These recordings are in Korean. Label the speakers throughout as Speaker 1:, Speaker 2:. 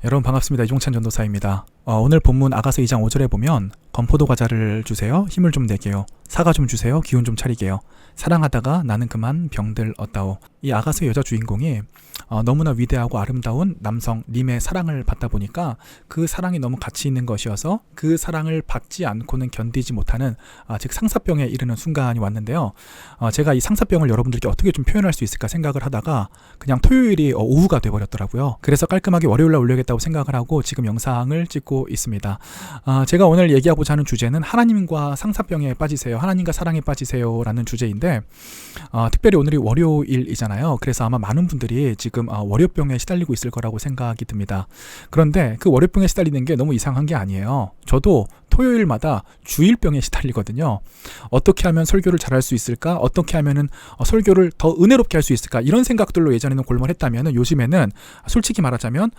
Speaker 1: 여러분 반갑습니다. 이종찬 전도사입니다. 오늘 본문 아가서 2장 5절에 보면 건포도 과자를 주세요. 힘을 좀 내게요. 사과 좀 주세요. 기운 좀 차리게요. 사랑하다가 나는 그만 병들 얻다오. 이 아가서의 여자 주인공이 너무나 위대하고 아름다운 남성 림의 사랑을 받다 보니까 그 사랑이 너무 가치 있는 것이어서 그 사랑을 받지 않고는 견디지 못하는 즉 상사병에 이르는 순간이 왔는데요. 제가 이 상사병을 여러분들께 어떻게 좀 표현할 수 있을까 생각을 하다가 그냥 토요일이 오후가 돼버렸더라고요. 그래서 깔끔하게 월요일날 올려야겠다고 생각을 하고 지금 영상을 찍고 있습니다. 제가 오늘 얘기하고자 하는 주제는 하나님과 상사병에 빠지세요, 하나님과 사랑에 빠지세요 라는 주제인데 특별히 오늘이 월요일이잖아요. 그래서 아마 많은 분들이 지금 월요병에 시달리고 있을 거라고 생각이 듭니다. 그런데 그 월요병에 시달리는 게 너무 이상한 게 아니에요. 저도 토요일마다 주일병에 시달리거든요. 어떻게 하면 설교를 잘할 수 있을까? 어떻게 하면은 설교를 더 은혜롭게 할 수 있을까? 이런 생각들로 예전에는 골몰했다면 요즘에는 솔직히 말하자면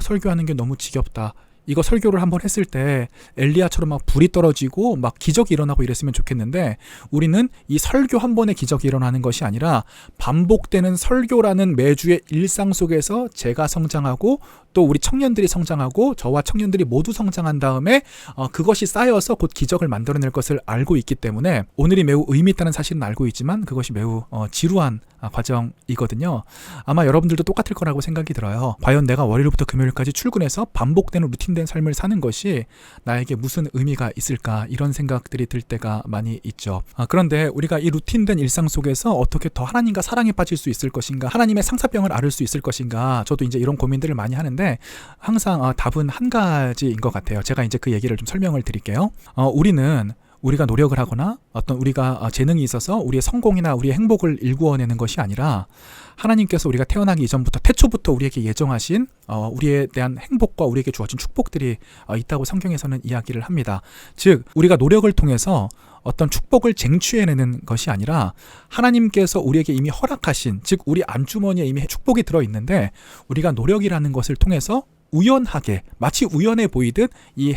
Speaker 1: 설교하는 게 너무 지겹다. 이거 설교를 한번 했을 때 엘리야처럼 막 불이 떨어지고 막 기적이 일어나고 이랬으면 좋겠는데 우리는 이 설교 한 번의 기적이 일어나는 것이 아니라 반복되는 설교라는 매주의 일상 속에서 제가 성장하고 또 우리 청년들이 성장하고 저와 청년들이 모두 성장한 다음에 그것이 쌓여서 곧 기적을 만들어낼 것을 알고 있기 때문에 오늘이 매우 의미 있다는 사실은 알고 있지만 그것이 매우 지루한 과정이거든요. 아마 여러분들도 똑같을 거라고 생각이 들어요. 과연 내가 월요일부터 금요일까지 출근해서 반복되는 루틴된 삶을 사는 것이 나에게 무슨 의미가 있을까, 이런 생각들이 들 때가 많이 있죠. 그런데 우리가 이 루틴된 일상 속에서 어떻게 더 하나님과 사랑에 빠질 수 있을 것인가, 하나님의 상사병을 앓을 수 있을 것인가, 저도 이제 이런 고민들을 많이 하는데 항상 답은 한 가지인 것 같아요. 제가 이제 그 얘기를 좀 설명을 드릴게요. 우리가 노력을 하거나 어떤 우리가 재능이 있어서 우리의 성공이나 우리의 행복을 일구어내는 것이 아니라 하나님께서 우리가 태어나기 이전부터 태초부터 우리에게 예정하신 우리에 대한 행복과 우리에게 주어진 축복들이 있다고 성경에서는 이야기를 합니다. 즉 우리가 노력을 통해서 어떤 축복을 쟁취해내는 것이 아니라 하나님께서 우리에게 이미 허락하신, 즉 우리 안주머니에 이미 축복이 들어있는데 우리가 노력이라는 것을 통해서 우연하게, 마치 우연해 보이듯 이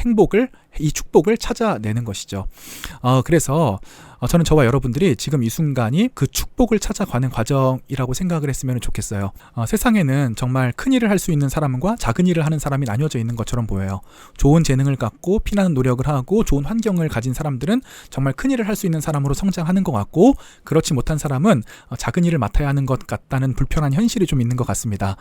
Speaker 1: 축복을 찾아내는 것이죠. 그래서 저는 저와 여러분들이 지금 이 순간이 그 축복을 찾아가는 과정이라고 생각을 했으면 좋겠어요. 세상에는 정말 큰 일을 할 수 있는 사람과 작은 일을 하는 사람이 나뉘어져 있는 것처럼 보여요. 좋은 재능을 갖고 피나는 노력을 하고 좋은 환경을 가진 사람들은 정말 큰 일을 할 수 있는 사람으로 성장하는 것 같고, 그렇지 못한 사람은 작은 일을 맡아야 하는 것 같다는 불편한 현실이 좀 있는 것 같습니다.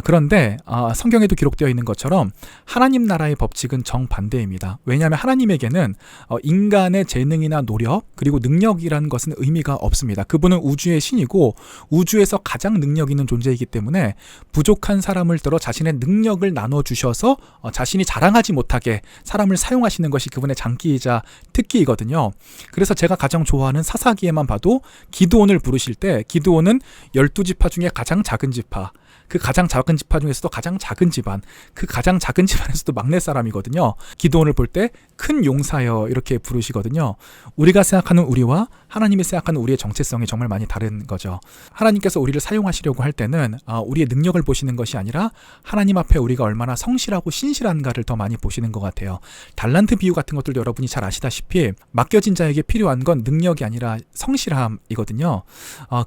Speaker 1: 그런데 성경에도 기록되어 있는 것처럼 하나님 나라의 법칙은 정반대입니다. 왜냐하면 하나님에게는 인간의 재능이나 노력 그리고 능력이라는 것은 의미가 없습니다. 그분은 우주의 신이고 우주에서 가장 능력 있는 존재이기 때문에 부족한 사람을 들어 자신의 능력을 나눠주셔서 자신이 자랑하지 못하게 사람을 사용하시는 것이 그분의 장기이자 특기이거든요. 그래서 제가 가장 좋아하는 사사기에만 봐도 기드온을 부르실 때 기드온은 12지파 중에 가장 작은 지파, 그 가장 작은 지파 중에서도 가장 작은 집안, 그 가장 작은 집안에서도 막내 사람이거든요. 기드온을 볼 때 큰 용사여 이렇게 부르시거든요. 우리가 생각하는 우리와 하나님이 생각하는 우리의 정체성이 정말 많이 다른 거죠. 하나님께서 우리를 사용하시려고 할 때는 우리의 능력을 보시는 것이 아니라 하나님 앞에 우리가 얼마나 성실하고 신실한가를 더 많이 보시는 것 같아요. 달란트 비유 같은 것들도 여러분이 잘 아시다시피 맡겨진 자에게 필요한 건 능력이 아니라 성실함이거든요.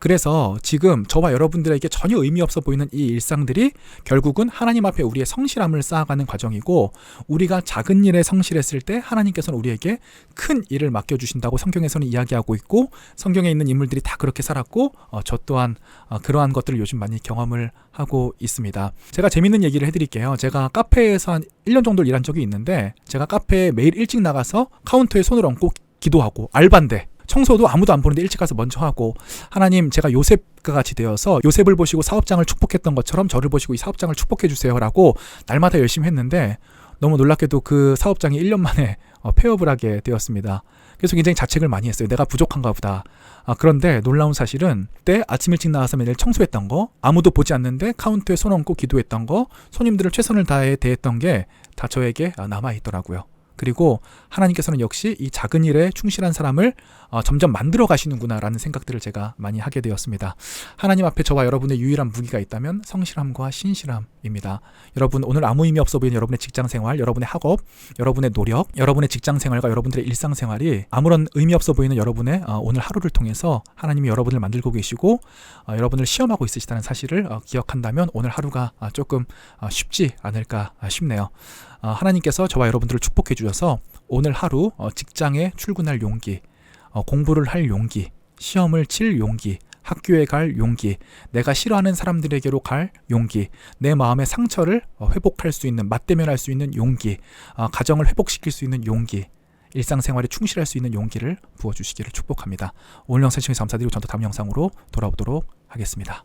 Speaker 1: 그래서 지금 저와 여러분들에게 전혀 의미 없어 보이는 이 일상들이 결국은 하나님 앞에 우리의 성실함을 쌓아가는 과정이고, 우리가 작은 일에 성실했을 때 하나님께서는 우리에게 큰 일을 맡겨주신다고 성경에서는 이야기하고 있고, 성경에 있는 인물들이 다 그렇게 살았고 저 또한 그러한 것들을 요즘 많이 경험을 하고 있습니다. 제가 재밌는 얘기를 해드릴게요. 제가 카페에서 한 1년 정도 일한 적이 있는데 제가 카페에 매일 일찍 나가서 카운터에 손을 얹고 기도하고, 알바인데 청소도 아무도 안 보는데 일찍 가서 먼저 하고, 하나님 제가 요셉과 같이 되어서 요셉을 보시고 사업장을 축복했던 것처럼 저를 보시고 이 사업장을 축복해 주세요 라고 날마다 열심히 했는데 너무 놀랍게도 그 사업장이 1년 만에 폐업을 하게 되었습니다. 그래서 굉장히 자책을 많이 했어요. 내가 부족한가 보다. 그런데 놀라운 사실은 그때 아침 일찍 나와서 매일 청소했던 거, 아무도 보지 않는데 카운터에 손 얹고 기도했던 거, 손님들을 최선을 다해 대했던 게 다 저에게 남아있더라고요. 그리고 하나님께서는 역시 이 작은 일에 충실한 사람을 점점 만들어 가시는구나 라는 생각들을 제가 많이 하게 되었습니다. 하나님 앞에 저와 여러분의 유일한 무기가 있다면 성실함과 신실함입니다. 여러분, 오늘 아무 의미 없어 보이는 여러분의 직장생활, 여러분의 학업, 여러분의 노력, 여러분의 직장생활과 여러분들의 일상생활이 아무런 의미 없어 보이는 여러분의 오늘 하루를 통해서 하나님이 여러분을 만들고 계시고 여러분을 시험하고 있으시다는 사실을 기억한다면 오늘 하루가 조금 쉽지 않을까 싶네요. 하나님께서 저와 여러분들을 축복해 주셔서 오늘 하루 직장에 출근할 용기, 공부를 할 용기, 시험을 칠 용기, 학교에 갈 용기, 내가 싫어하는 사람들에게로 갈 용기, 내 마음의 상처를 회복할 수 있는, 맞대면할 수 있는 용기, 가정을 회복시킬 수 있는 용기, 일상생활에 충실할 수 있는 용기를 부어주시기를 축복합니다. 오늘 영상 시청해주셔서 감사드리고 저는 또 다음 영상으로 돌아오도록 하겠습니다.